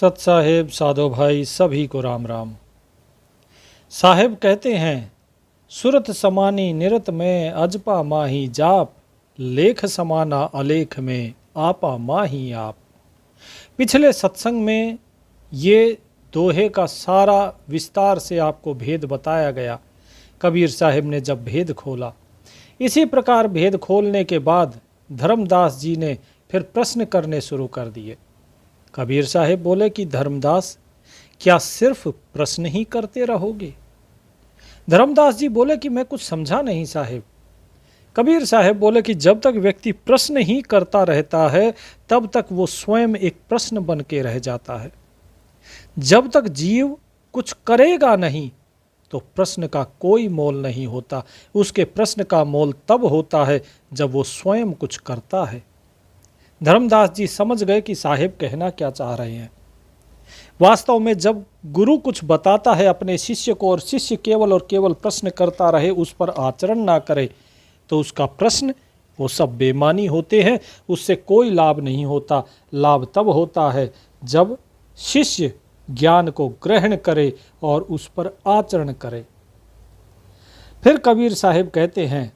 सत साहेब साधो भाई सभी को राम राम। साहेब कहते हैं, सुरत समानी निरत में अजपा माही जाप, लेख समाना अलेख में आपा माही आप। पिछले सत्संग में ये दोहे का सारा विस्तार से आपको भेद बताया गया। कबीर साहिब ने जब भेद खोला, इसी प्रकार भेद खोलने के बाद धर्मदास जी ने फिर प्रश्न करने शुरू कर दिए। कबीर साहिब बोले कि धर्मदास, क्या सिर्फ प्रश्न ही करते रहोगे? धर्मदास जी बोले कि मैं कुछ समझा नहीं साहिब। कबीर साहिब बोले कि जब तक व्यक्ति प्रश्न ही करता रहता है तब तक वो स्वयं एक प्रश्न बन के रह जाता है। जब तक जीव कुछ करेगा नहीं तो प्रश्न का कोई मोल नहीं होता। उसके प्रश्न का मोल तब होता है जब वो स्वयं कुछ करता है। धर्मदास जी समझ गए कि साहिब कहना क्या चाह रहे हैं। वास्तव में जब गुरु कुछ बताता है अपने शिष्य को और शिष्य केवल और केवल प्रश्न करता रहे, उस पर आचरण ना करे, तो उसका प्रश्न वो सब बेमानी होते हैं, उससे कोई लाभ नहीं होता। लाभ तब होता है जब शिष्य ज्ञान को ग्रहण करे और उस पर आचरण करे। फिर कबीर साहिब कहते हैं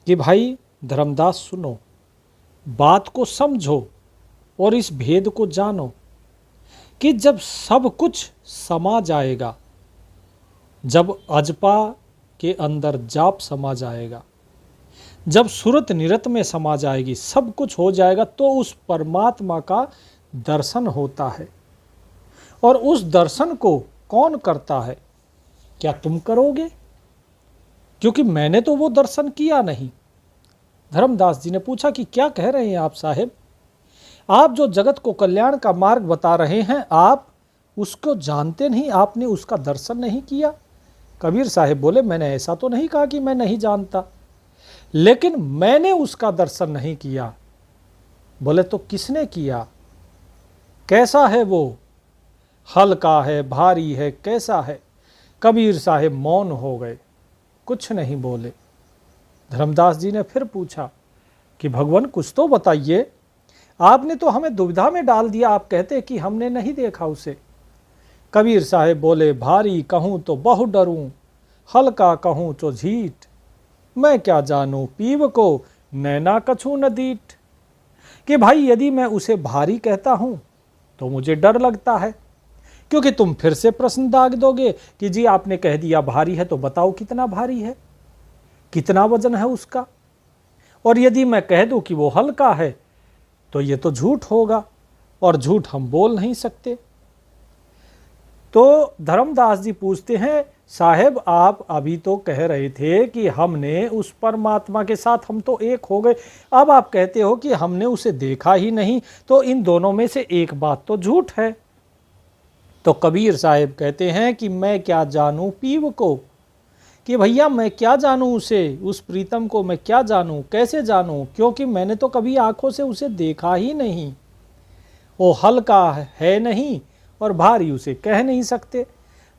कि भाई धर्मदास सुनो, बात को समझो और इस भेद को जानो कि जब सब कुछ समा जाएगा, जब अजपा के अंदर जाप समा जाएगा, जब सुरत निरत में समा जाएगी, सब कुछ हो जाएगा, तो उस परमात्मा का दर्शन होता है। और उस दर्शन को कौन करता है? क्या तुम करोगे? क्योंकि मैंने तो वो दर्शन किया नहीं। धर्मदास जी ने पूछा कि क्या कह रहे हैं आप साहेब? आप जो जगत को कल्याण का मार्ग बता रहे हैं, आप उसको जानते नहीं, आपने उसका दर्शन नहीं किया। कबीर साहिब बोले, मैंने ऐसा तो नहीं कहा कि मैं नहीं जानता, लेकिन मैंने उसका दर्शन नहीं किया। बोले तो किसने किया? कैसा है वो? हल्का है, भारी है, कैसा है? कबीर साहिब मौन हो गए, कुछ नहीं बोले। धर्मदास जी ने फिर पूछा कि भगवान कुछ तो बताइए, आपने तो हमें दुविधा में डाल दिया। आप कहते कि हमने नहीं देखा उसे। कबीर साहिब बोले, भारी कहूँ तो बहु डरूं, हल्का कहूँ तो झीठ, मैं क्या जानूं पीव को नैना कछू न दीठ। कि भाई यदि मैं उसे भारी कहता हूं तो मुझे डर लगता है, क्योंकि तुम फिर से प्रश्न दाग दोगे कि जी आपने कह दिया भारी है, तो बताओ कितना भारी है, कितना वजन है उसका। और यदि मैं कह दूं कि वो हल्का है तो ये तो झूठ होगा, और झूठ हम बोल नहीं सकते। तो धर्मदास जी पूछते हैं, साहेब आप अभी तो कह रहे थे कि हमने उस परमात्मा के साथ हम तो एक हो गए, अब आप कहते हो कि हमने उसे देखा ही नहीं, तो इन दोनों में से एक बात तो झूठ है। तो कबीर साहिब कहते हैं कि मैं क्या जानूं पीव को, कि भैया मैं क्या जानूं उसे, उस प्रीतम को मैं क्या जानूं, कैसे जानूं, क्योंकि मैंने तो कभी आंखों से उसे देखा ही नहीं। वो हल्का है नहीं और भारी उसे कह नहीं सकते।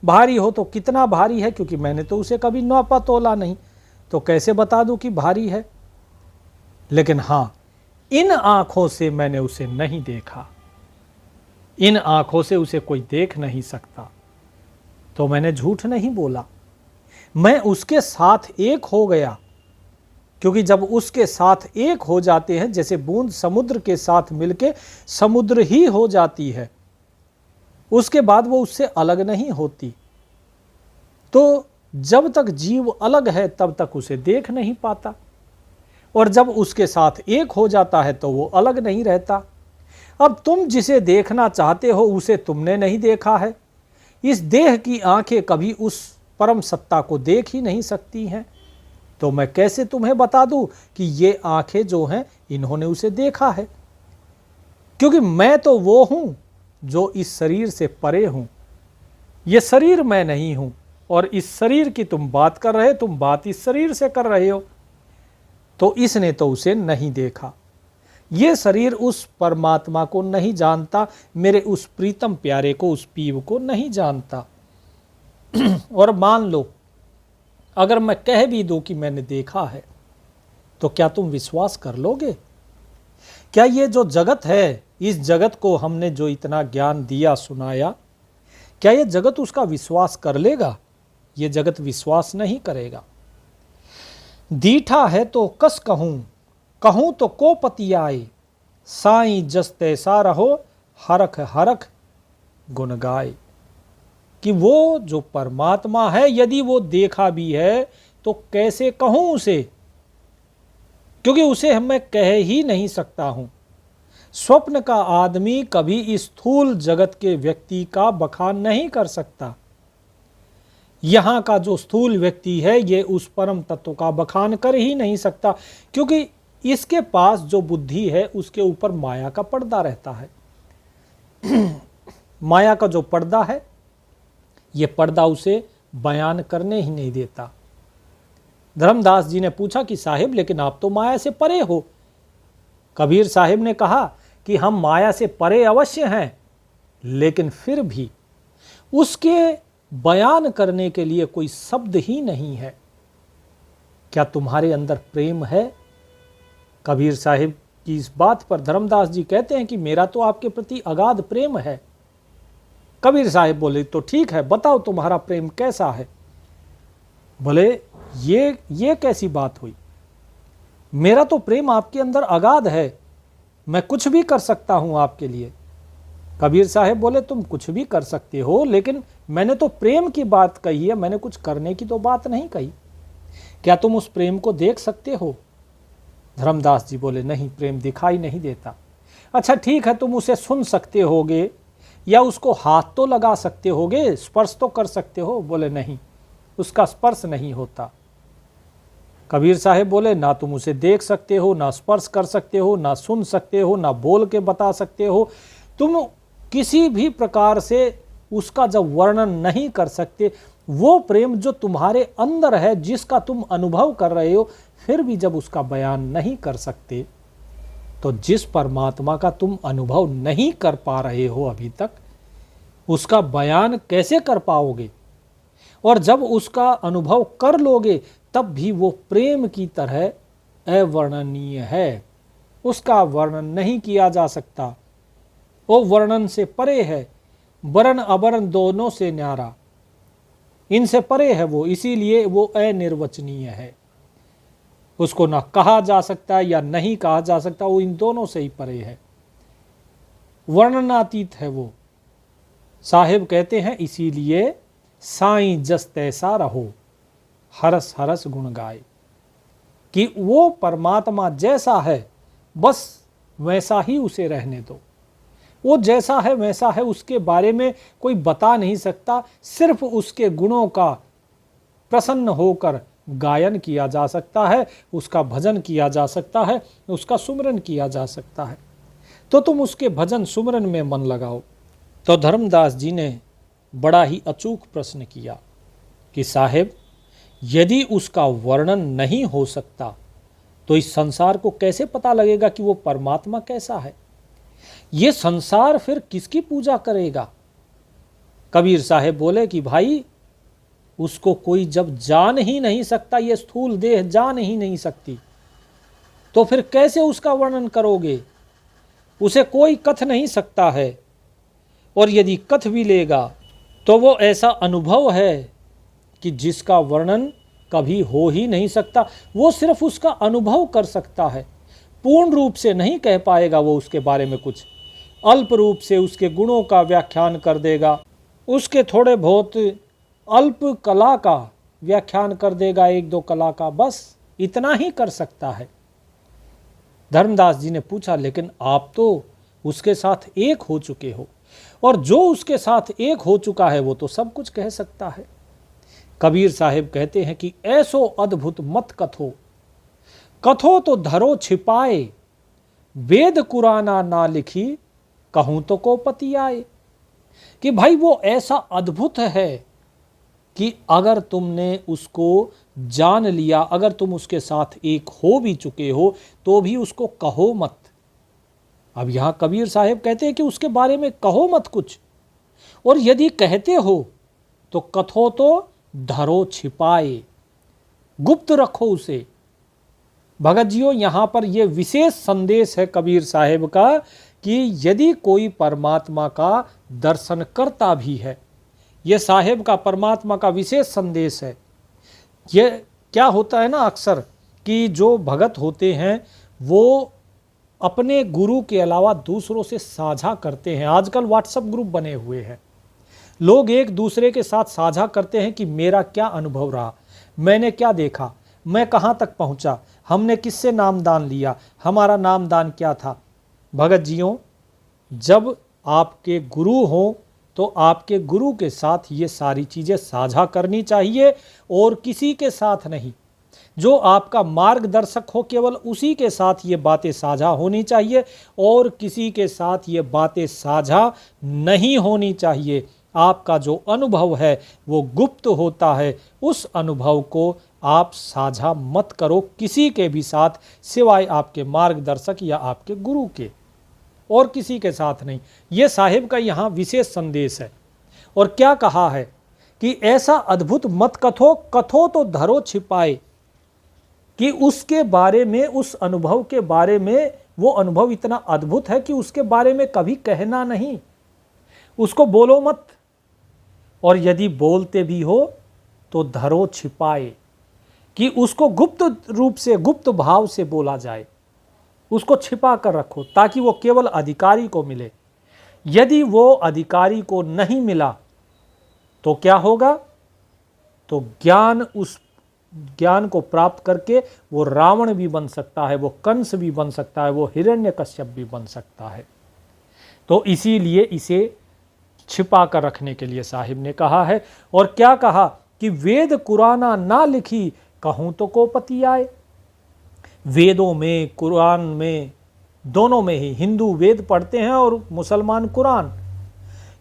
भारी हो तो कितना भारी है, क्योंकि मैंने तो उसे कभी नापा तोला नहीं, तो कैसे बता दूं कि भारी है। लेकिन हां, इन आंखों से मैंने उसे नहीं देखा, इन आंखों से उसे कोई देख नहीं सकता, तो मैंने झूठ नहीं बोला। मैं उसके साथ एक हो गया, क्योंकि जब उसके साथ एक हो जाते हैं, जैसे बूंद समुद्र के साथ मिलके समुद्र ही हो जाती है, उसके बाद वो उससे अलग नहीं होती। तो जब तक जीव अलग है तब तक उसे देख नहीं पाता, और जब उसके साथ एक हो जाता है तो वो अलग नहीं रहता। अब तुम जिसे देखना चाहते हो उसे तुमने नहीं देखा है। इस देह की आंखें कभी उस परम सत्ता को देख ही नहीं सकती हैं, तो मैं कैसे तुम्हें बता दूं कि ये आंखें जो हैं इन्होंने उसे देखा है? क्योंकि मैं तो वो हूं जो इस शरीर से परे हूं, ये शरीर मैं नहीं हूं। और इस शरीर की तुम बात कर रहे, तुम बात इस शरीर से कर रहे हो, तो इसने तो उसे नहीं देखा। ये शरीर उस परमात्मा को नहीं जानता, मेरे उस प्रीतम प्यारे को, उस पीव को नहीं जानता। और मान लो अगर मैं कह भी दूं कि मैंने देखा है, तो क्या तुम विश्वास कर लोगे? क्या ये जो जगत है इस जगत को हमने जो इतना ज्ञान दिया सुनाया, क्या ये जगत उसका विश्वास कर लेगा? ये जगत विश्वास नहीं करेगा। दीठा है तो कस कहूं, कहूं तो को पति आए, साईं जस तैसा रहो, हरख हरख गुण गाए। कि वो जो परमात्मा है, यदि वो देखा भी है तो कैसे कहूं उसे, क्योंकि उसे मैं कह ही नहीं सकता हूं। स्वप्न का आदमी कभी इस स्थूल जगत के व्यक्ति का बखान नहीं कर सकता। यहां का जो स्थूल व्यक्ति है ये उस परम तत्व का बखान कर ही नहीं सकता, क्योंकि इसके पास जो बुद्धि है उसके ऊपर माया का पर्दा रहता है। माया का जो पर्दा है, ये पर्दा उसे बयान करने ही नहीं देता। धर्मदास जी ने पूछा कि साहिब, लेकिन आप तो माया से परे हो। कबीर साहिब ने कहा कि हम माया से परे अवश्य हैं, लेकिन फिर भी उसके बयान करने के लिए कोई शब्द ही नहीं है। क्या तुम्हारे अंदर प्रेम है? कबीर साहिब की इस बात पर धर्मदास जी कहते हैं कि मेरा तो आपके प्रति अगाध प्रेम है। कबीर साहिब बोले, तो ठीक है, बताओ तुम्हारा प्रेम कैसा है। बोले, ये कैसी बात हुई? मेरा तो प्रेम आपके अंदर अगाध है, मैं कुछ भी कर सकता हूं आपके लिए। कबीर साहिब बोले, तुम कुछ भी कर सकते हो, लेकिन मैंने तो प्रेम की बात कही है, मैंने कुछ करने की तो बात नहीं कही। क्या तुम उस प्रेम को देख सकते हो? धर्मदास जी बोले, नहीं, प्रेम दिखाई नहीं देता। अच्छा ठीक है, तुम उसे सुन सकते होगे या उसको हाथ तो लगा सकते होगे, स्पर्श तो कर सकते हो? बोले, नहीं, उसका स्पर्श नहीं होता। कबीर साहिब बोले, ना तुम उसे देख सकते हो, ना स्पर्श कर सकते हो, ना सुन सकते हो, ना बोल के बता सकते हो, तुम किसी भी प्रकार से उसका जब वर्णन नहीं कर सकते, वो प्रेम जो तुम्हारे अंदर है, जिसका तुम अनुभव कर रहे हो, फिर भी जब उसका बयान नहीं कर सकते, तो जिस परमात्मा का तुम अनुभव नहीं कर पा रहे हो अभी तक, उसका बयान कैसे कर पाओगे? और जब उसका अनुभव कर लोगे तब भी वो प्रेम की तरह अवर्णनीय है, उसका वर्णन नहीं किया जा सकता। वो वर्णन से परे है, वर्ण अवर्ण दोनों से न्यारा, इनसे परे है वो, इसीलिए वो अनिर्वचनीय है। उसको ना कहा जा सकता या नहीं कहा जा सकता, वो इन दोनों से ही परे है, वर्णनातीत है वो। साहिब कहते हैं, इसीलिए साईं जस तैसा रहो, हरस हरस गुण गाए। कि वो परमात्मा जैसा है बस वैसा ही उसे रहने दो। वो जैसा है वैसा है, उसके बारे में कोई बता नहीं सकता, सिर्फ उसके गुणों का प्रसन्न होकर गायन किया जा सकता है, उसका भजन किया जा सकता है, उसका सुमरन किया जा सकता है। तो तुम उसके भजन सुमरन में मन लगाओ। तो धर्मदास जी ने बड़ा ही अचूक प्रश्न किया कि साहेब, यदि उसका वर्णन नहीं हो सकता तो इस संसार को कैसे पता लगेगा कि वो परमात्मा कैसा है? ये संसार फिर किसकी पूजा करेगा? कबीर साहेब बोले कि भाई, उसको कोई जब जान ही नहीं सकता, ये स्थूल देह जान ही नहीं सकती, तो फिर कैसे उसका वर्णन करोगे? उसे कोई कथ नहीं सकता है, और यदि कथ भी लेगा तो वो ऐसा अनुभव है कि जिसका वर्णन कभी हो ही नहीं सकता। वो सिर्फ उसका अनुभव कर सकता है, पूर्ण रूप से नहीं कह पाएगा वो उसके बारे में कुछ, अल्प रूप से उसके गुणों का व्याख्यान कर देगा, उसके थोड़े बहुत अल्प कला का व्याख्यान कर देगा, एक दो कला का, बस इतना ही कर सकता है। धर्मदास जी ने पूछा, लेकिन आप तो उसके साथ एक हो चुके हो, और जो उसके साथ एक हो चुका है वो तो सब कुछ कह सकता है। कबीर साहिब कहते हैं कि ऐसो अद्भुत मत कथो, कथो तो धरो छिपाए, वेद कुराना ना लिखी, कहूं तो को पति आए। कि भाई वो ऐसा अद्भुत है कि अगर तुमने उसको जान लिया, अगर तुम उसके साथ एक हो भी चुके हो, तो भी उसको कहो मत। अब यहां कबीर साहिब कहते हैं कि उसके बारे में कहो मत कुछ, और यदि कहते हो तो कथो तो धरो छिपाए, गुप्त रखो उसे। भगत जियो, यहां पर यह विशेष संदेश है कबीर साहिब का कि यदि कोई परमात्मा का दर्शन करता भी है, ये साहेब का परमात्मा का विशेष संदेश है। ये क्या होता है ना, अक्सर कि जो भगत होते हैं वो अपने गुरु के अलावा दूसरों से साझा करते हैं। आजकल व्हाट्सएप ग्रुप बने हुए हैं, लोग एक दूसरे के साथ साझा करते हैं कि मेरा क्या अनुभव रहा, मैंने क्या देखा, मैं कहाँ तक पहुँचा, हमने किससे नामदान लिया, हमारा नामदान क्या था। भगत जियों, जब आपके गुरु हों तो आपके गुरु के साथ ये सारी चीज़ें साझा करनी चाहिए और किसी के साथ नहीं। जो आपका मार्गदर्शक हो केवल उसी के साथ ये बातें साझा होनी चाहिए और किसी के साथ ये बातें साझा नहीं होनी चाहिए। आपका जो अनुभव है वो गुप्त होता है, उस अनुभव को आप साझा मत करो किसी के भी साथ, सिवाय आपके मार्गदर्शक या आपके गुरु के, और किसी के साथ नहीं। ये साहिब का यहाँ विशेष संदेश है। और क्या कहा है कि ऐसा अद्भुत मत कथो, कथो तो धरो छिपाए, कि उसके बारे में, उस अनुभव के बारे में, वो अनुभव इतना अद्भुत है कि उसके बारे में कभी कहना नहीं, उसको बोलो मत, और यदि बोलते भी हो तो धरो छिपाए, कि उसको गुप्त रूप से, गुप्त भाव से बोला जाए, उसको छिपा कर रखो ताकि वो केवल अधिकारी को मिले। यदि वो अधिकारी को नहीं मिला तो क्या होगा, तो ज्ञान, उस ज्ञान को प्राप्त करके वो रावण भी बन सकता है, वो कंस भी बन सकता है, वो हिरण्यकश्यप भी बन सकता है। तो इसीलिए इसे छिपा कर रखने के लिए साहिब ने कहा है। और क्या कहा कि वेद कुराना ना लिखी, कहूं तो कोपति आए। वेदों में, कुरान में, दोनों में ही, हिंदू वेद पढ़ते हैं और मुसलमान कुरान,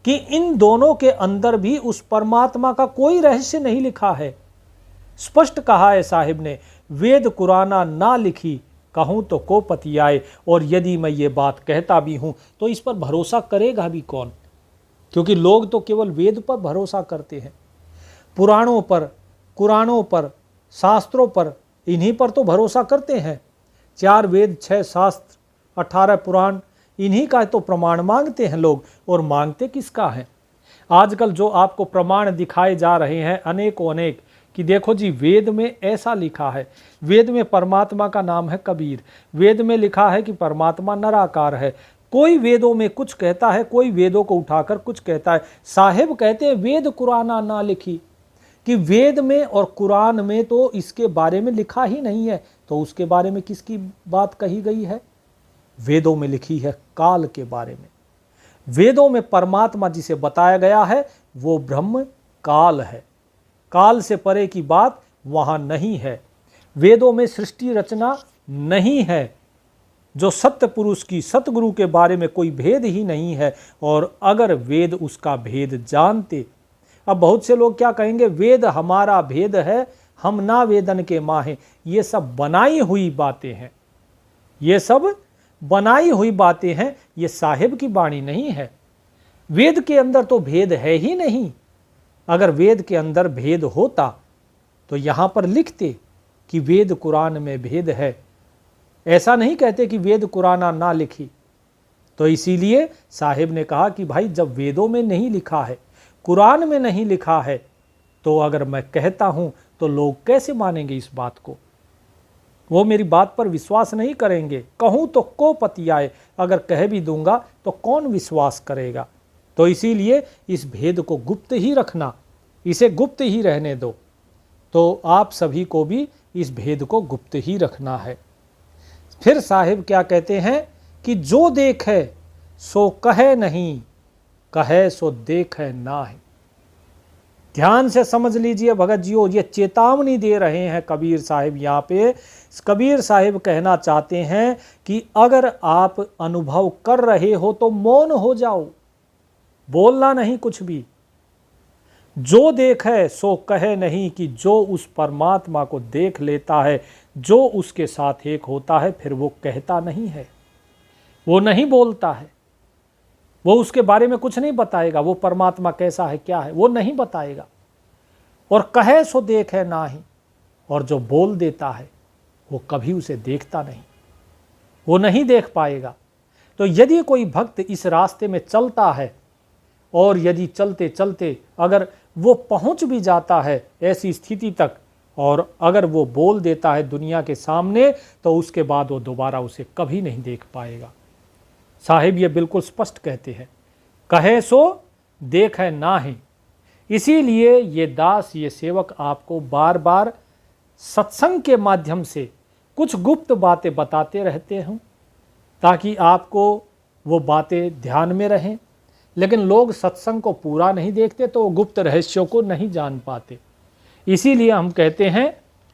कि इन दोनों के अंदर भी उस परमात्मा का कोई रहस्य नहीं लिखा है। स्पष्ट कहा है साहिब ने, वेद कुराना ना लिखी, कहूं तो कोपति आए। और यदि मैं ये बात कहता भी हूं तो इस पर भरोसा करेगा भी कौन, क्योंकि लोग तो केवल वेद पर भरोसा करते हैं, पुराणों पर, कुरानों पर, शास्त्रों पर, इन्हीं पर तो भरोसा करते हैं। 4 वेद, 6 शास्त्र, 18 पुराण, इन्हीं का तो प्रमाण मांगते हैं लोग। और मांगते किसका है? आजकल जो आपको प्रमाण दिखाए जा रहे हैं अनेकों अनेक, कि देखो जी वेद में ऐसा लिखा है, वेद में परमात्मा का नाम है कबीर, वेद में लिखा है कि परमात्मा निराकार है। कोई वेदों में कुछ कहता है, कोई वेदों को उठाकर कुछ कहता है। साहिब कहते हैं वेद कुराना ना लिखी, कि वेद में और कुरान में तो इसके बारे में लिखा ही नहीं है, तो उसके बारे में किसकी बात कही गई है? वेदों में लिखी है काल के बारे में। वेदों में परमात्मा जिसे बताया गया है वो ब्रह्म काल है, काल से परे की बात वहां नहीं है। वेदों में सृष्टि रचना नहीं है, जो सत्य पुरुष की, सतगुरु के बारे में कोई भेद ही नहीं है। और अगर वेद उसका भेद जानते, अब बहुत से लोग क्या कहेंगे, वेद हमारा भेद है, हम ना वेदन के माहे। ये सब बनाई हुई बातें हैं, ये सब बनाई हुई बातें हैं, ये साहिब की वाणी नहीं है। वेद के अंदर तो भेद है ही नहीं। अगर वेद के अंदर भेद होता तो यहां पर लिखते कि वेद कुरान में भेद है। ऐसा नहीं कहते कि वेद कुराना ना लिखी। तो इसीलिए साहिब ने कहा कि भाई जब वेदों में नहीं लिखा है, कुरान में नहीं लिखा है, तो अगर मैं कहता हूं तो लोग कैसे मानेंगे इस बात को? वो मेरी बात पर विश्वास नहीं करेंगे। कहूं तो कोपति आए, अगर कह भी दूंगा तो कौन विश्वास करेगा? तो इसीलिए इस भेद को गुप्त ही रखना, इसे गुप्त ही रहने दो। तो आप सभी को भी इस भेद को गुप्त ही रखना है। फिर साहिब क्या कहते हैं कि जो देखे सो कहे नहीं, कहे सो देखे ना है। ध्यान से समझ लीजिए भगत जियो, ये चेतावनी दे रहे हैं कबीर साहिब। यहाँ पे कबीर साहिब कहना चाहते हैं कि अगर आप अनुभव कर रहे हो तो मौन हो जाओ, बोलना नहीं कुछ भी। जो देखे सो कहे नहीं, कि जो उस परमात्मा को देख लेता है, जो उसके साथ एक होता है, फिर वो कहता नहीं है, वो नहीं बोलता है, वो उसके बारे में कुछ नहीं बताएगा। वो परमात्मा कैसा है, क्या है, वो नहीं बताएगा। और कहे सो देखे ना ही, और जो बोल देता है वो कभी उसे देखता नहीं, वो नहीं देख पाएगा। तो तो यदि कोई भक्त इस रास्ते में चलता है और यदि चलते चलते अगर वो पहुंच भी जाता है ऐसी स्थिति तक और अगर वो बोल देता है दुनिया के सामने, तो उसके बाद वो दोबारा उसे कभी नहीं देख पाएगा। साहिब ये बिल्कुल स्पष्ट कहते हैं, कहे सो देखे नाही। इसीलिए ये दास, ये सेवक आपको बार बार सत्संग के माध्यम से कुछ गुप्त बातें बताते रहते हैं ताकि आपको वो बातें ध्यान में रहें। लेकिन लोग सत्संग को पूरा नहीं देखते तो गुप्त रहस्यों को नहीं जान पाते। इसीलिए हम कहते हैं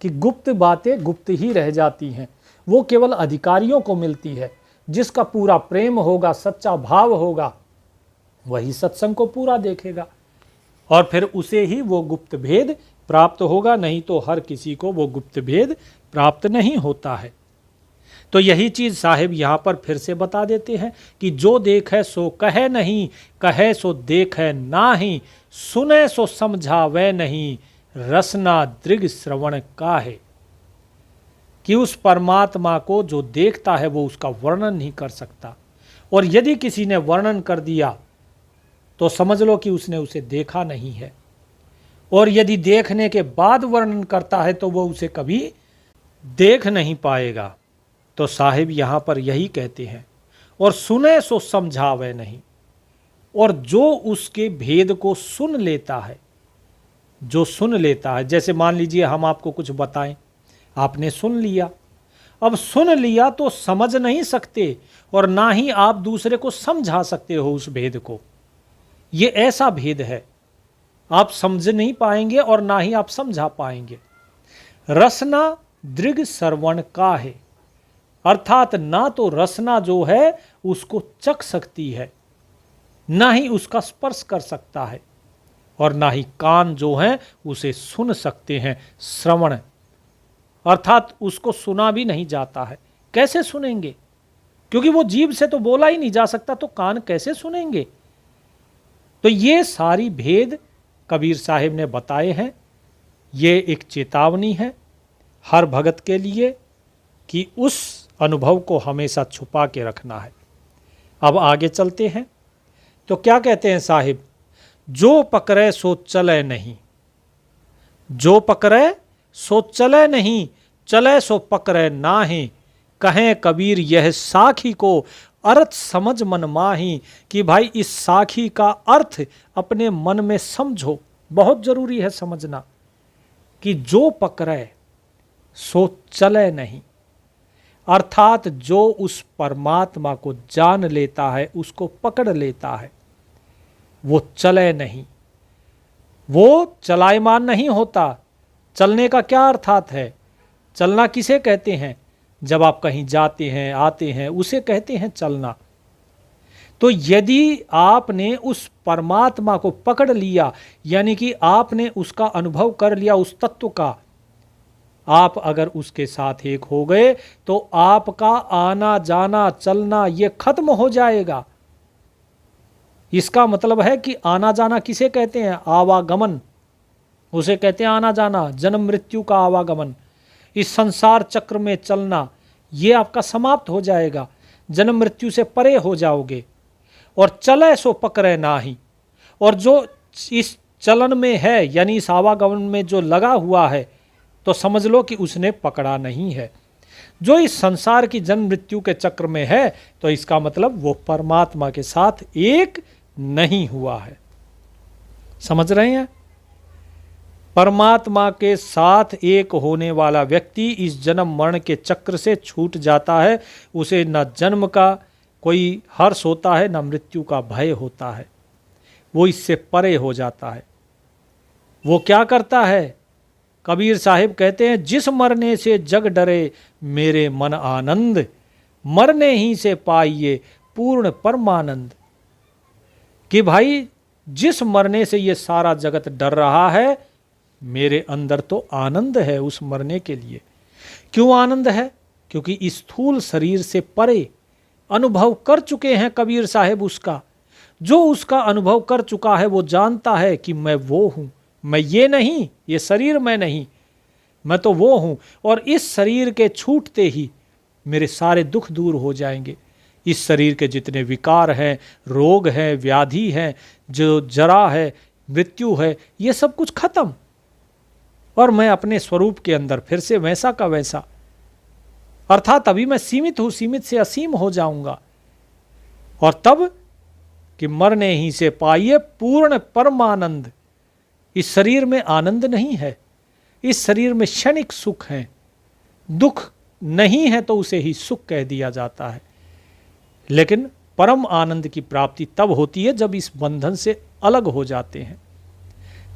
कि गुप्त बातें गुप्त ही रह जाती हैं, वो केवल अधिकारियों को मिलती है। जिसका पूरा प्रेम होगा, सच्चा भाव होगा, वही सत्संग को पूरा देखेगा और फिर उसे ही वो गुप्त भेद प्राप्त होगा, नहीं तो हर किसी को वो गुप्त भेद प्राप्त नहीं होता है। तो यही चीज साहिब यहाँ पर फिर से बता देते हैं कि जो देखे सो कहे नहीं, कहे सो देखे नाही, सुने सो समझावे नहीं, रसना दृग श्रवण का है। कि उस परमात्मा को जो देखता है वो उसका वर्णन नहीं कर सकता, और यदि किसी ने वर्णन कर दिया तो समझ लो कि उसने उसे देखा नहीं है, और यदि देखने के बाद वर्णन करता है तो वो उसे कभी देख नहीं पाएगा। तो साहिब यहाँ पर यही कहते हैं, और सुने सो समझावे नहीं। और जो उसके भेद को सुन लेता है, जो सुन लेता है, जैसे मान लीजिए हम आपको कुछ बताएं, आपने सुन लिया। अब सुन लिया तो समझ नहीं सकते और ना ही आप दूसरे को समझा सकते हो उस भेद को। ये ऐसा भेद है, आप समझ नहीं पाएंगे और ना ही आप समझा पाएंगे। रसना दृग श्रवण का है, अर्थात ना तो रसना जो है उसको चख सकती है, ना ही उसका स्पर्श कर सकता है, और ना ही कान जो हैं उसे सुन सकते हैं। श्रवण अर्थात उसको सुना भी नहीं जाता है। कैसे सुनेंगे? क्योंकि वो जीभ से तो बोला ही नहीं जा सकता, तो कान कैसे सुनेंगे? तो ये सारी भेद कबीर साहिब ने बताए हैं। ये एक चेतावनी है हर भगत के लिए कि उस अनुभव को हमेशा छुपा के रखना है। अब आगे चलते हैं तो क्या कहते हैं साहिब, जो पकड़े सो चले नहीं, जो पकड़े सो चले नहीं, चले सो पकड़े नाहीं। कहें कबीर यह साखी को अर्थ समझ मन माही। कि भाई इस साखी का अर्थ अपने मन में समझो, बहुत जरूरी है समझना कि जो पकड़े सो चले नहीं, अर्थात जो उस परमात्मा को जान लेता है, उसको पकड़ लेता है, वो चले नहीं, वो चलायमान नहीं होता। चलने का क्या अर्थात है? चलना किसे कहते हैं? जब आप कहीं जाते हैं आते हैं उसे कहते हैं चलना। तो यदि आपने उस परमात्मा को पकड़ लिया, यानी कि आपने उसका अनुभव कर लिया, उस तत्व का, आप अगर उसके साथ एक हो गए तो आपका आना जाना चलना ये खत्म हो जाएगा। इसका मतलब है कि आना जाना किसे कहते हैं? आवागमन, उसे कहते हैं आना जाना, जन्म मृत्यु का आवागमन। इस संसार चक्र में चलना ये आपका समाप्त हो जाएगा, जन्म मृत्यु से परे हो जाओगे। और चले सो पकड़े नाही, और जो इस चलन में है यानी इस आवागमन में जो लगा हुआ है, तो समझ लो कि उसने पकड़ा नहीं है। जो इस संसार की जन्म मृत्यु के चक्र में है, तो इसका मतलब वो परमात्मा के साथ एक नहीं हुआ है। समझ रहे हैं? परमात्मा के साथ एक होने वाला व्यक्ति इस जन्म मरण के चक्र से छूट जाता है। उसे न जन्म का कोई हर्ष होता है, न मृत्यु का भय होता है, वो इससे परे हो जाता है। वो क्या करता है? कबीर साहिब कहते हैं, जिस मरने से जग डरे मेरे मन आनंद, मरने ही से पाइए पूर्ण परमानंद। कि भाई जिस मरने से ये सारा जगत डर रहा है, मेरे अंदर तो आनंद है उस मरने के लिए। क्यों आनंद है? क्योंकि इस स्थूल शरीर से परे अनुभव कर चुके हैं कबीर साहिब उसका। जो उसका अनुभव कर चुका है वो जानता है कि मैं वो हूँ, मैं ये नहीं, ये शरीर मैं नहीं, मैं तो वो हूँ। और इस शरीर के छूटते ही मेरे सारे दुख दूर हो जाएंगे। इस शरीर के जितने विकार हैं, रोग हैं, व्याधि हैं, जो जरा है, मृत्यु है, ये सब कुछ खत्म, और मैं अपने स्वरूप के अंदर फिर से वैसा का वैसा, अर्थात अभी मैं सीमित हूं, सीमित से असीम हो जाऊंगा। और तब कि मरने ही से पाइए पूर्ण परमानंद। इस शरीर में आनंद नहीं है, इस शरीर में क्षणिक सुख है, दुख नहीं है तो उसे ही सुख कह दिया जाता है। लेकिन परम आनंद की प्राप्ति तब होती है जब इस बंधन से अलग हो जाते हैं।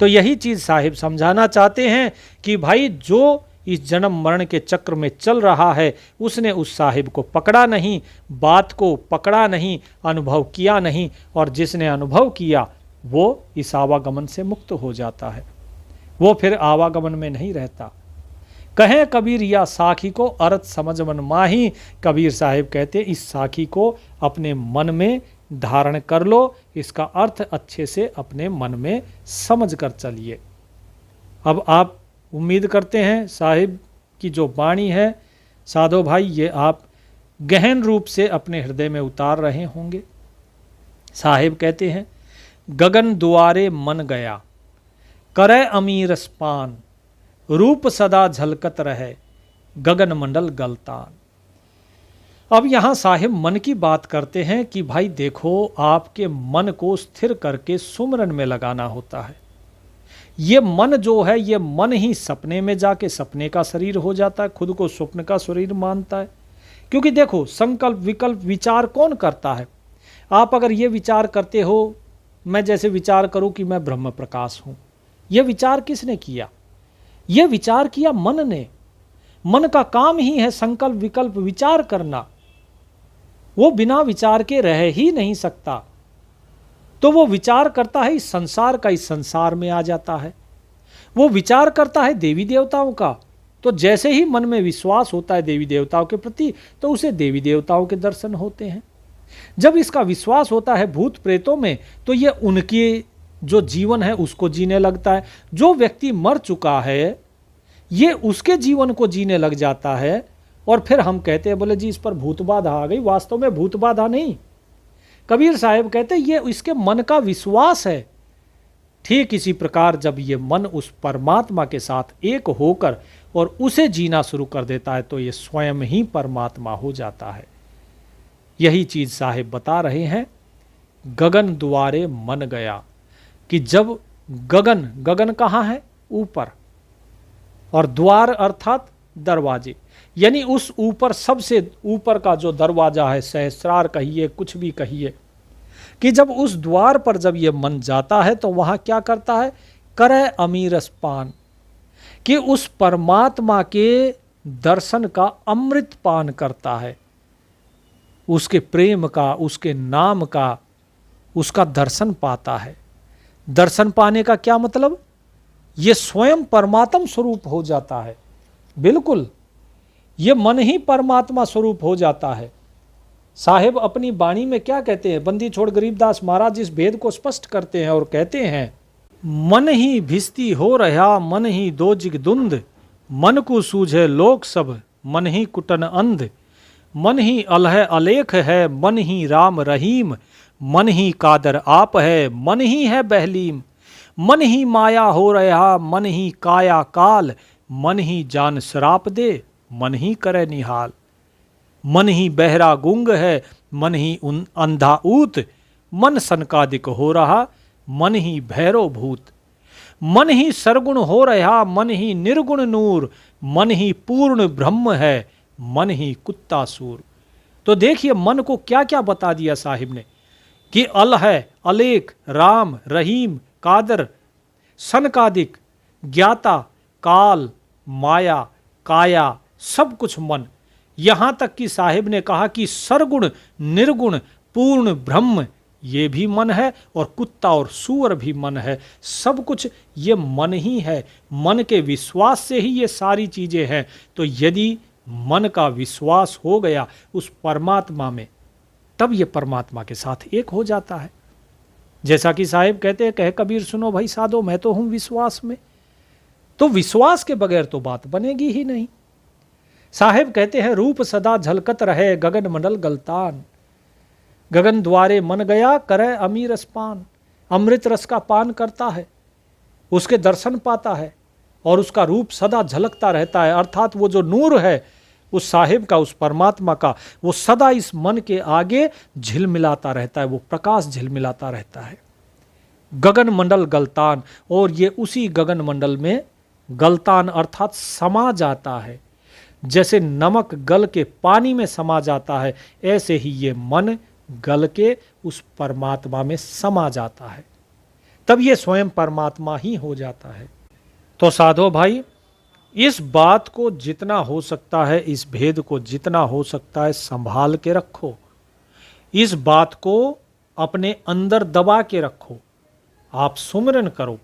तो यही चीज साहिब समझाना चाहते हैं कि भाई जो इस जन्म मरण के चक्र में चल रहा है, उसने उस साहिब को पकड़ा नहीं, बात को पकड़ा नहीं, अनुभव किया नहीं, और जिसने अनुभव किया वो इस आवागमन से मुक्त हो जाता है, वो फिर आवागमन में नहीं रहता। कहें कबीर या साखी को अर्थ समझ मन माही। कबीर साहिब कहते इस साखी को अपने मन में धारण कर लो, इसका अर्थ अच्छे से अपने मन में समझ कर चलिए। अब आप उम्मीद करते हैं साहिब की जो वाणी है साधो भाई, ये आप गहन रूप से अपने हृदय में उतार रहे होंगे। साहिब कहते हैं गगन दुआरे मन गया, करे अमीर स्पान, रूप सदा झलकत रहे, गगन मंडल गलतान। अब यहां साहिब मन की बात करते हैं कि भाई देखो, आपके मन को स्थिर करके सुमरन में लगाना होता है। ये मन जो है, ये मन ही सपने में जाके सपने का शरीर हो जाता है, खुद को स्वप्न का शरीर मानता है। क्योंकि देखो, संकल्प विकल्प विचार कौन करता है? आप अगर ये विचार करते हो, मैं जैसे विचार करूं कि मैं ब्रह्म प्रकाश हूं, यह विचार किसने किया? यह विचार किया मन ने। मन का काम ही है संकल्प विकल्प विचार करना, वो बिना विचार के रह ही नहीं सकता। तो वो विचार करता है इस संसार का, इस संसार में आ जाता है। वो विचार करता है देवी देवताओं का, तो जैसे ही मन में विश्वास होता है देवी देवताओं के प्रति, तो उसे देवी देवताओं के दर्शन होते हैं। जब इसका विश्वास होता है भूत प्रेतों में, तो ये उनके जो जीवन है उसको जीने लगता है। जो व्यक्ति मर चुका है, ये उसके जीवन को जीने लग जाता है। और फिर हम कहते हैं बोले जी इस पर भूत बाधा आ गई। वास्तव में भूत बाधा नहीं, कबीर साहब कहते ये इसके मन का विश्वास है। ठीक इसी प्रकार जब ये मन उस परमात्मा के साथ एक होकर और उसे जीना शुरू कर देता है, तो ये स्वयं ही परमात्मा हो जाता है। यही चीज साहिब बता रहे हैं, गगन द्वारे मन गया, कि जब गगन, गगन कहाँ है? ऊपर, और द्वार अर्थात दरवाजे, यानी उस ऊपर सबसे ऊपर का जो दरवाजा है, सहस्रार कहिए कुछ भी कहिए, कि जब उस द्वार पर जब ये मन जाता है तो वहां क्या करता है? करे अमीरस पान, कि उस परमात्मा के दर्शन का अमृत पान करता है, उसके प्रेम का, उसके नाम का, उसका दर्शन पाता है। दर्शन पाने का क्या मतलब? ये स्वयं परमात्म स्वरूप हो जाता है। बिल्कुल, ये मन ही परमात्मा स्वरूप हो जाता है। साहिब अपनी वाणी में क्या कहते हैं? बंदी छोड़ गरीबदास महाराज इस भेद को स्पष्ट करते हैं और कहते हैं, मन ही भिस्ती हो रहा, मन ही दो जिगदुंद, मन को सूझे लोक सब, मन ही कुटन अंध, मन ही अलह अलेख है, मन ही राम रहीम, मन ही कादर आप है, मन ही है बहलीम, मन ही माया हो रहा, मन ही काया काल, मन ही जान श्राप दे, मन ही करे निहाल, मन ही बहरा गुंग है, मन ही अंधा ऊत, मन सनकादिक हो रहा, मन ही भैरव भूत, मन ही सरगुण हो रहा, मन ही निर्गुण नूर, मन ही पूर्ण ब्रह्म है, मन ही कुत्ता सूर। तो देखिए मन को क्या क्या बता दिया साहिब ने, कि अल है, अलेख, राम, रहीम, कादर, सनकादिक, ज्ञाता, काल, माया, काया, सब कुछ मन। यहां तक कि साहिब ने कहा कि सरगुण, निर्गुण, पूर्ण ब्रह्म ये भी मन है, और कुत्ता और सूअर भी मन है। सब कुछ ये मन ही है। मन के विश्वास से ही ये सारी चीजें हैं। तो यदि मन का विश्वास हो गया उस परमात्मा में, तब ये परमात्मा के साथ एक हो जाता है। जैसा कि साहिब कहते हैं, कहे कबीर सुनो भाई साधो, मैं तो हूं विश्वास में। तो विश्वास के बगैर तो बात बनेगी ही नहीं। साहिब कहते हैं रूप सदा झलकत रहे, गगन मंडल गलतान, गगन द्वारे मन गया करे अमीर रसपान, अमृत रस का पान करता है, उसके दर्शन पाता है और उसका रूप सदा झलकता रहता है। अर्थात वो जो नूर है उस साहिब का, उस परमात्मा का, वो सदा इस मन के आगे झिलमिलाता रहता है, वो प्रकाश झिलमिलाता रहता है। गगन मंडल गलतान, और ये उसी गगन मंडल में गलतान अर्थात समा जाता है। जैसे नमक गल के पानी में समा जाता है, ऐसे ही ये मन गल के उस परमात्मा में समा जाता है, तब ये स्वयं परमात्मा ही हो जाता है। तो साधो भाई, इस बात को जितना हो सकता है, इस भेद को जितना हो सकता है संभाल के रखो, इस बात को अपने अंदर दबा के रखो। आप सुमिरन करो,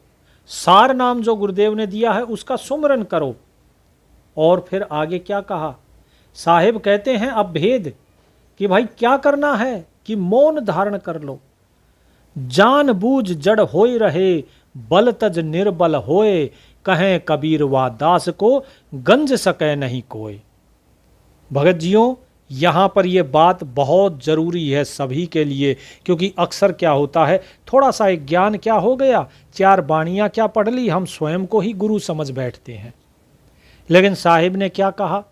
सार नाम जो गुरुदेव ने दिया है उसका सुमिरन करो। और फिर आगे क्या कहा, साहिब कहते हैं अब भेद कि भाई क्या करना है कि मौन धारण कर लो। जान बूझ जड़ होय रहे, बल तज निर्बल होए, कहें कबीर वा दास को, गंज सके नहीं कोई। भगत जियों, यहाँ पर यह बात बहुत ज़रूरी है सभी के लिए, क्योंकि अक्सर क्या होता है, थोड़ा सा एक ज्ञान क्या हो गया, चार बाणियाँ क्या पढ़ ली, हम स्वयं को ही गुरु समझ बैठते हैं। लेकिन साहिब ने क्या कहा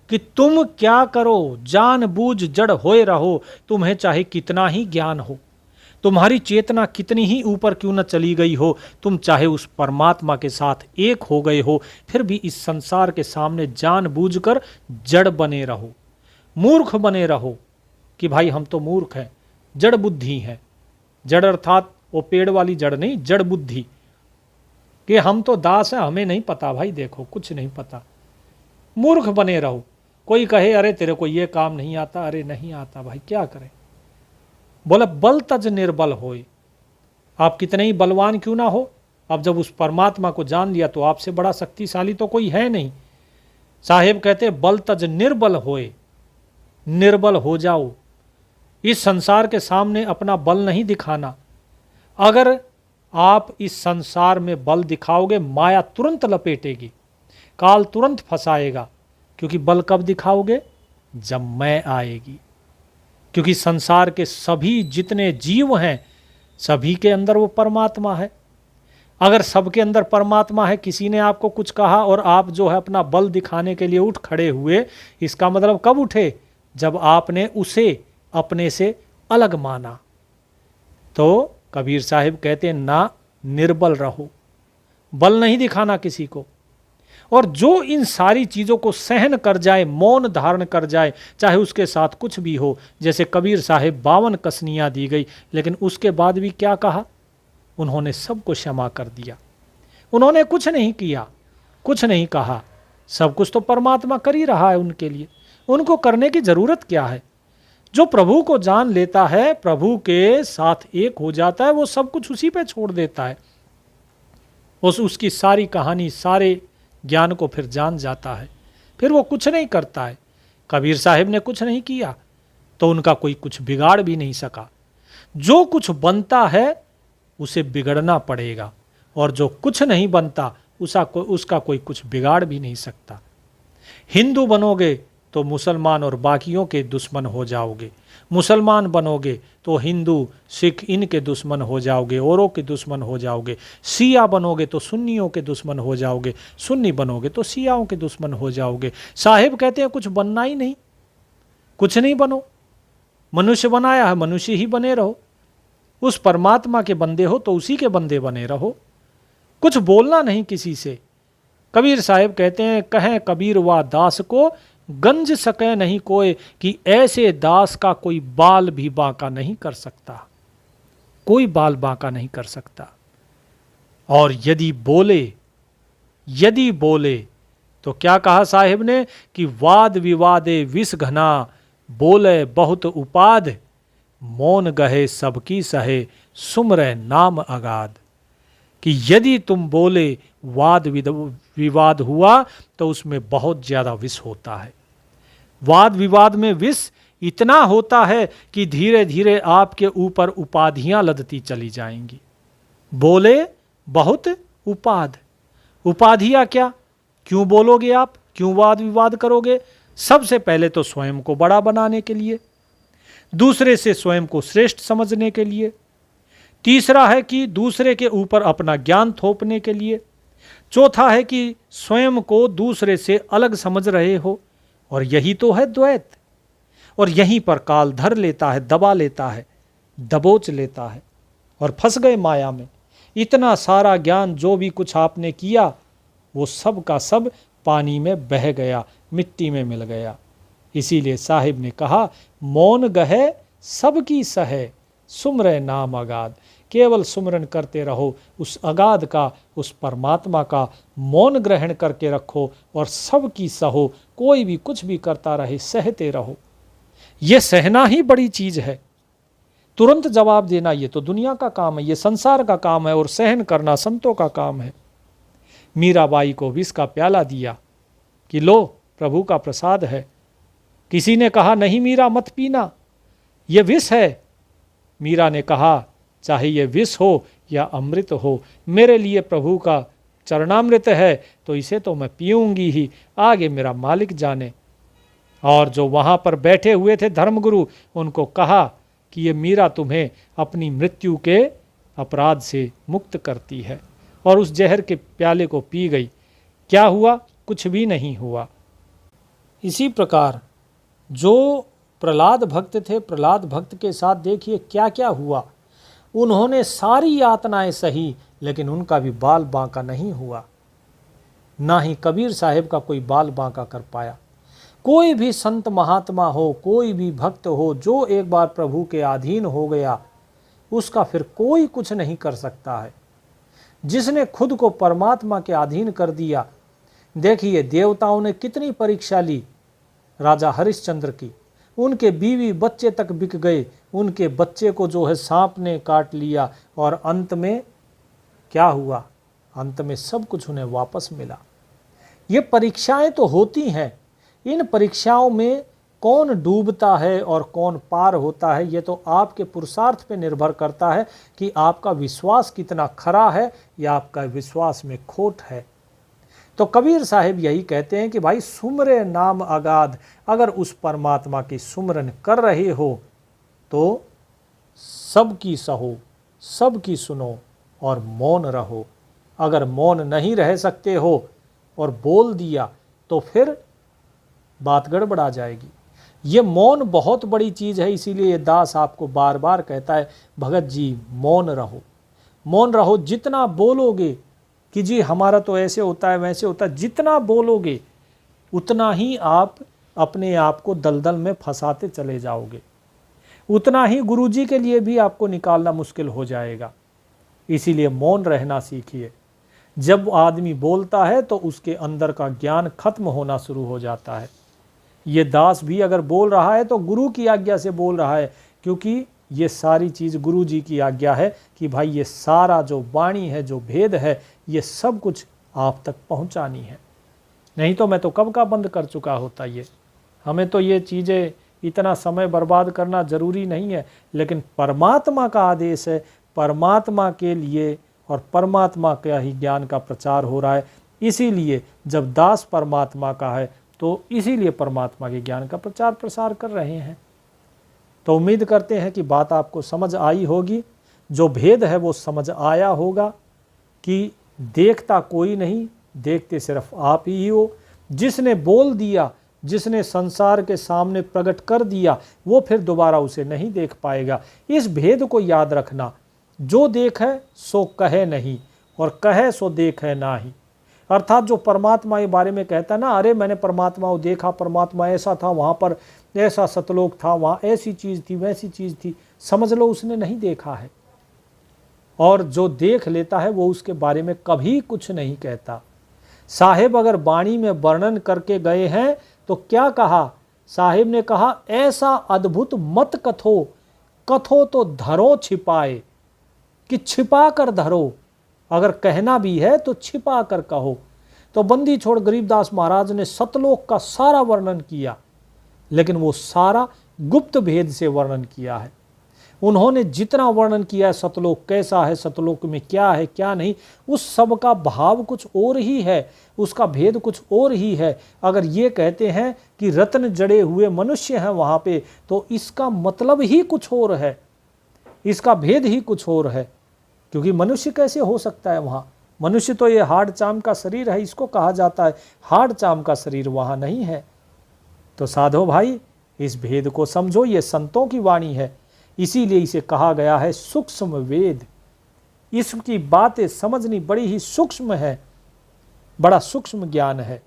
कि तुम क्या करो, जान बूझ जड़ होए रहो, तुम्हें चाहे कितना ही ज्ञान हो, तुम्हारी चेतना कितनी ही ऊपर क्यों न चली गई हो, तुम चाहे उस परमात्मा के साथ एक हो गए हो, फिर भी इस संसार के सामने जानबूझकर जड़ बने रहो, मूर्ख बने रहो कि भाई हम तो मूर्ख हैं, जड़ बुद्धि है। जड़ अर्थात वो पेड़ वाली जड़ नहीं, जड़ बुद्धि, कि हम तो दास हैं, हमें नहीं पता भाई, देखो कुछ नहीं पता, मूर्ख बने रहो। कोई कहे अरे तेरे को ये काम नहीं आता, अरे नहीं आता भाई, क्या करें। बोला बल तज निर्बल होए, आप कितने ही बलवान क्यों ना हो, अब जब उस परमात्मा को जान लिया तो आपसे बड़ा शक्तिशाली तो कोई है नहीं। साहेब कहते बल तज निर्बल होए, निर्बल हो जाओ, इस संसार के सामने अपना बल नहीं दिखाना। अगर आप इस संसार में बल दिखाओगे, माया तुरंत लपेटेगी, काल तुरंत फंसाएगा, क्योंकि बल कब दिखाओगे, जब मैं आएगी। क्योंकि संसार के सभी जितने जीव हैं, सभी के अंदर वो परमात्मा है। अगर सबके अंदर परमात्मा है, किसी ने आपको कुछ कहा और आप जो है अपना बल दिखाने के लिए उठ खड़े हुए, इसका मतलब कब उठे, जब आपने उसे अपने से अलग माना। तो कबीर साहिब कहते हैं ना, निर्बल रहो, बल नहीं दिखाना किसी को। और जो इन सारी चीज़ों को सहन कर जाए, मौन धारण कर जाए, चाहे उसके साथ कुछ भी हो, जैसे कबीर साहिब 52 कसनियाँ दी गई, लेकिन उसके बाद भी क्या कहा, उन्होंने सबको क्षमा कर दिया। उन्होंने कुछ नहीं किया, कुछ नहीं कहा, सब कुछ तो परमात्मा कर ही रहा है उनके लिए, उनको करने की ज़रूरत क्या है। जो प्रभु को जान लेता है, प्रभु के साथ एक हो जाता है, वो सब कुछ उसी पे छोड़ देता है, उसकी सारी कहानी, सारे ज्ञान को फिर जान जाता है, फिर वो कुछ नहीं करता है। कबीर साहिब ने कुछ नहीं किया तो उनका कोई कुछ बिगाड़ भी नहीं सका। जो कुछ बनता है उसे बिगड़ना पड़ेगा, और जो कुछ नहीं बनता उसका कोई कुछ बिगाड़ भी नहीं सकता। हिंदू बनोगे तो मुसलमान और बाकियों के दुश्मन हो जाओगे, मुसलमान बनोगे तो हिंदू सिख इनके दुश्मन हो जाओगे, औरों के दुश्मन हो जाओगे। शिया बनोगे तो सुन्नियों के दुश्मन हो जाओगे, सुन्नी बनोगे तो शियाओं के दुश्मन हो जाओगे। साहिब कहते हैं कुछ बनना ही नहीं, कुछ नहीं बनो, मनुष्य बनाया है, मनुष्य ही बने रहो। उस परमात्मा के बंदे हो तो उसी के बंदे बने रहो, कुछ बोलना नहीं किसी से। कबीर साहिब कहते हैं कहें कबीर वा दास को, गंज सके नहीं कोई, कि ऐसे दास का कोई बाल भी बांका नहीं कर सकता, कोई बाल बांका नहीं कर सकता। और यदि बोले तो क्या कहा साहिब ने कि वाद विवादे विष घना, बोले बहुत उपाध, मौन गहे सबकी सहे, सुमरे नाम अगाध। कि यदि तुम बोले, वाद विवाद हुआ तो उसमें बहुत ज़्यादा विष होता है। वाद विवाद में विष इतना होता है कि धीरे धीरे आपके ऊपर उपाधियां लदती चली जाएंगी। बोले बहुत उपाध, उपाधियां क्या, क्यों बोलोगे आप, क्यों वाद विवाद करोगे? सबसे पहले तो स्वयं को बड़ा बनाने के लिए। दूसरे से स्वयं को श्रेष्ठ समझने के लिए। तीसरा है कि दूसरे के ऊपर अपना ज्ञान थोपने के लिए। चौथा है कि स्वयं को दूसरे से अलग समझ रहे हो, और यही तो है द्वैत। और यहीं पर काल धर लेता है, दबा लेता है, दबोच लेता है, और फंस गए माया में। इतना सारा ज्ञान जो भी कुछ आपने किया वो सब का सब पानी में बह गया, मिट्टी में मिल गया। इसीलिए साहिब ने कहा, मौन गहे सबकी सहे, सुमरे नाम अगाध। केवल सुमरन करते रहो उस अगाध का, उस परमात्मा का। मौन ग्रहण करके रखो और सबकी सहो। कोई भी कुछ भी करता रहे, सहते रहो। ये सहना ही बड़ी चीज है। तुरंत जवाब देना ये तो दुनिया का काम है, ये संसार का काम है, और सहन करना संतों का काम है। मीराबाई को विष का प्याला दिया कि लो प्रभु का प्रसाद है। किसी ने कहा नहीं मीरा मत पीना, ये विष है। मीरा ने कहा चाहे ये विष हो या अमृत हो, मेरे लिए प्रभु का चरणामृत है तो इसे तो मैं पीऊंगी ही, आगे मेरा मालिक जाने। और जो वहाँ पर बैठे हुए थे धर्मगुरु, उनको कहा कि ये मीरा तुम्हें अपनी मृत्यु के अपराध से मुक्त करती है, और उस जहर के प्याले को पी गई। क्या हुआ? कुछ भी नहीं हुआ। इसी प्रकार जो प्रहलाद भक्त थे, प्रहलाद भक्त के साथ देखिए क्या क्या हुआ। उन्होंने सारी यातनाएं सही, लेकिन उनका भी बाल बांका नहीं हुआ। ना ही कबीर साहिब का कोई बाल बांका कर पाया। कोई भी संत महात्मा हो, कोई भी भक्त हो, जो एक बार प्रभु के अधीन हो गया, उसका फिर कोई कुछ नहीं कर सकता है। जिसने खुद को परमात्मा के अधीन कर दिया, देखिए देवताओं ने कितनी परीक्षा ली राजा हरिश्चंद्र की। उनके बीवी बच्चे तक बिक गए, उनके बच्चे को जो है सांप ने काट लिया, और अंत में क्या हुआ? अंत में सब कुछ उन्हें वापस मिला। ये परीक्षाएं तो होती हैं। इन परीक्षाओं में कौन डूबता है और कौन पार होता है, ये तो आपके पुरुषार्थ पे निर्भर करता है कि आपका विश्वास कितना खरा है या आपका विश्वास में खोट है। तो कबीर साहिब यही कहते हैं कि भाई सुमरे नाम अगाध। अगर उस परमात्मा की सुमरन कर रहे हो तो सबकी सहो, सबकी सुनो और मौन रहो। अगर मौन नहीं रह सकते हो और बोल दिया तो फिर बात गड़बड़ा जाएगी। ये मौन बहुत बड़ी चीज़ है। इसीलिए ये दास आपको बार बार कहता है, भगत जी मौन रहो, मौन रहो। जितना बोलोगे कि जी हमारा तो ऐसे होता है वैसे होता है, जितना बोलोगे उतना ही आप अपने आप को दलदल में फंसाते चले जाओगे, उतना ही गुरुजी के लिए भी आपको निकालना मुश्किल हो जाएगा। इसीलिए मौन रहना सीखिए। जब आदमी बोलता है तो उसके अंदर का ज्ञान खत्म होना शुरू हो जाता है। ये दास भी अगर बोल रहा है तो गुरु की आज्ञा से बोल रहा है, क्योंकि ये सारी चीज़ गुरु जी की आज्ञा है कि भाई ये सारा जो वाणी है, जो भेद है, ये सब कुछ आप तक पहुंचानी है। नहीं तो मैं तो कब का बंद कर चुका होता। ये हमें तो ये चीज़ें इतना समय बर्बाद करना ज़रूरी नहीं है, लेकिन परमात्मा का आदेश है, परमात्मा के लिए और परमात्मा का ही ज्ञान का प्रचार हो रहा है। इसीलिए जब दास परमात्मा का है तो इसीलिए परमात्मा के ज्ञान का प्रचार प्रसार कर रहे हैं। तो उम्मीद करते हैं कि बात आपको समझ आई होगी। जो भेद है वो समझ आया होगा कि देखता कोई नहीं, देखते सिर्फ आप ही हो। जिसने बोल दिया, जिसने संसार के सामने प्रकट कर दिया, वो फिर दोबारा उसे नहीं देख पाएगा। इस भेद को याद रखना, जो देखे सो कहे नहीं और कहे सो देखे ना ही। अर्थात जो परमात्मा के बारे में कहता है ना, अरे मैंने परमात्मा को देखा, परमात्मा ऐसा था, वहाँ पर ऐसा सतलोक था, वहाँ ऐसी चीज़ थी, वैसी चीज़ थी, समझ लो उसने नहीं देखा है। और जो देख लेता है वो उसके बारे में कभी कुछ नहीं कहता। साहिब अगर वाणी में वर्णन करके गए हैं तो क्या कहा? साहिब ने कहा ऐसा अद्भुत मत कथो, कथो तो धरो छिपाए, कि छिपा कर धरो। अगर कहना भी है तो छिपा कर कहो। तो बंदी छोड़ गरीबदास महाराज ने सतलोक का सारा वर्णन किया, लेकिन वो सारा गुप्त भेद से वर्णन किया है। उन्होंने जितना वर्णन किया है सतलोक कैसा है, सतलोक में क्या है क्या नहीं, उस सब का भाव कुछ और ही है, उसका भेद कुछ और ही है। अगर ये कहते हैं कि रत्न जड़े हुए मनुष्य हैं वहाँ पे, तो इसका मतलब ही कुछ और है, इसका भेद ही कुछ और है। क्योंकि मनुष्य कैसे हो सकता है वहाँ? मनुष्य तो ये हाड़ चाम का शरीर है, इसको कहा जाता है, हाड़ चाम का शरीर वहाँ नहीं है। तो साधो भाई, इस भेद को समझो, ये संतों की वाणी है, इसीलिए इसे कहा गया है सूक्ष्म वेद। इसकी बातें समझनी बड़ी ही सूक्ष्म है, बड़ा सूक्ष्म ज्ञान है,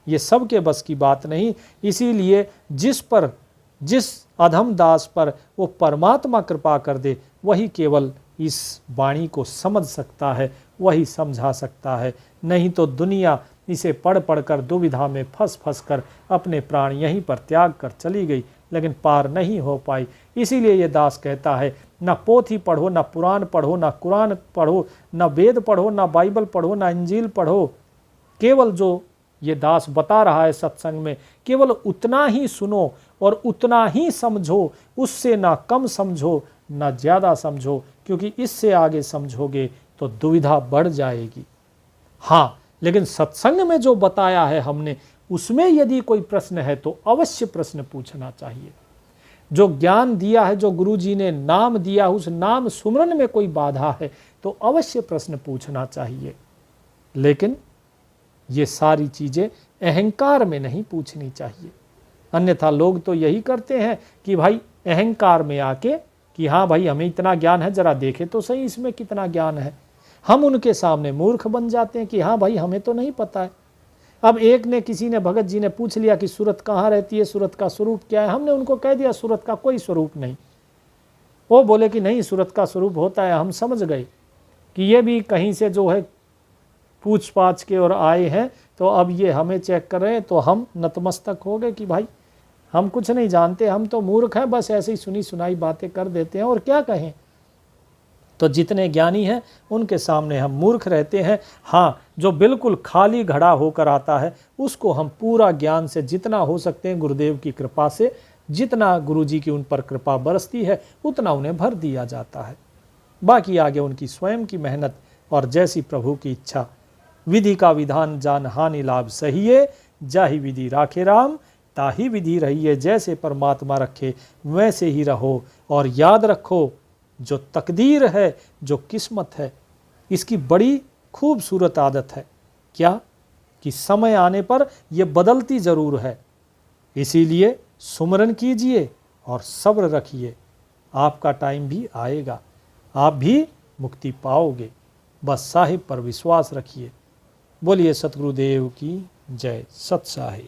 ये सबके बस की बात नहीं। इसीलिए जिस अधम दास पर वो परमात्मा कृपा कर दे, वही केवल इस वाणी को समझ सकता है, वही समझा सकता है। नहीं तो दुनिया इसे पढ़ पढ़ कर दुविधा में फंस कर अपने प्राण यहीं पर त्याग कर चली गई, लेकिन पार नहीं हो पाई। इसीलिए ये दास कहता है, ना पोथी पढ़ो, ना पुराण पढ़ो, ना कुरान पढ़ो, ना वेद पढ़ो, ना बाइबल पढ़ो, ना इंजील पढ़ो, केवल जो ये दास बता रहा है सत्संग में, केवल उतना ही सुनो और उतना ही समझो, उससे ना कम समझो ना ज़्यादा समझो, क्योंकि इससे आगे समझोगे तो दुविधा बढ़ जाएगी। हाँ, लेकिन सत्संग में जो बताया है हमने, उसमें यदि कोई प्रश्न है तो अवश्य प्रश्न पूछना चाहिए। जो ज्ञान दिया है, जो गुरु जी ने नाम दिया, उस नाम सुमरन में कोई बाधा है तो अवश्य प्रश्न पूछना चाहिए। लेकिन ये सारी चीज़ें अहंकार में नहीं पूछनी चाहिए। अन्यथा लोग तो यही करते हैं कि भाई अहंकार में आके कि हाँ भाई हमें इतना ज्ञान है, जरा देखे तो सही इसमें कितना ज्ञान है। हम उनके सामने मूर्ख बन जाते हैं कि हाँ भाई हमें तो नहीं पता है। अब एक ने, किसी ने, भगत जी ने पूछ लिया कि सूरत कहाँ रहती है, सूरत का स्वरूप क्या है। हमने उनको कह दिया सूरत का कोई स्वरूप नहीं। वो बोले कि नहीं सूरत का स्वरूप होता है। हम समझ गए कि ये भी कहीं से जो है पूछ पाछ के और आए हैं, तो अब ये हमें चेक कर रहे हैं। तो हम नतमस्तक हो गए कि भाई हम कुछ नहीं जानते, हम तो मूर्ख हैं, बस ऐसे ही सुनी सुनाई बातें कर देते हैं और क्या कहें। तो जितने ज्ञानी हैं उनके सामने हम मूर्ख रहते हैं। हाँ, जो बिल्कुल खाली घड़ा होकर आता है उसको हम पूरा ज्ञान से जितना हो सकते हैं गुरुदेव की कृपा से, जितना गुरुजी की उन पर कृपा बरसती है उतना उन्हें भर दिया जाता है। बाकी आगे उनकी स्वयं की मेहनत और जैसी प्रभु की इच्छा। विधि का विधान जान हानि लाभ सहिए, जाहि विधि राखे राम, ताही विधि रहिए। जैसे परमात्मा रखे वैसे ही रहो। और याद रखो, जो तकदीर है, जो किस्मत है, इसकी बड़ी खूबसूरत आदत है क्या कि समय आने पर यह बदलती ज़रूर है। इसीलिए सुमरन कीजिए और सब्र रखिए, आपका टाइम भी आएगा, आप भी मुक्ति पाओगे। बस साहिब पर विश्वास रखिए। बोलिए सतगुरुदेव की जय। सत साहिब।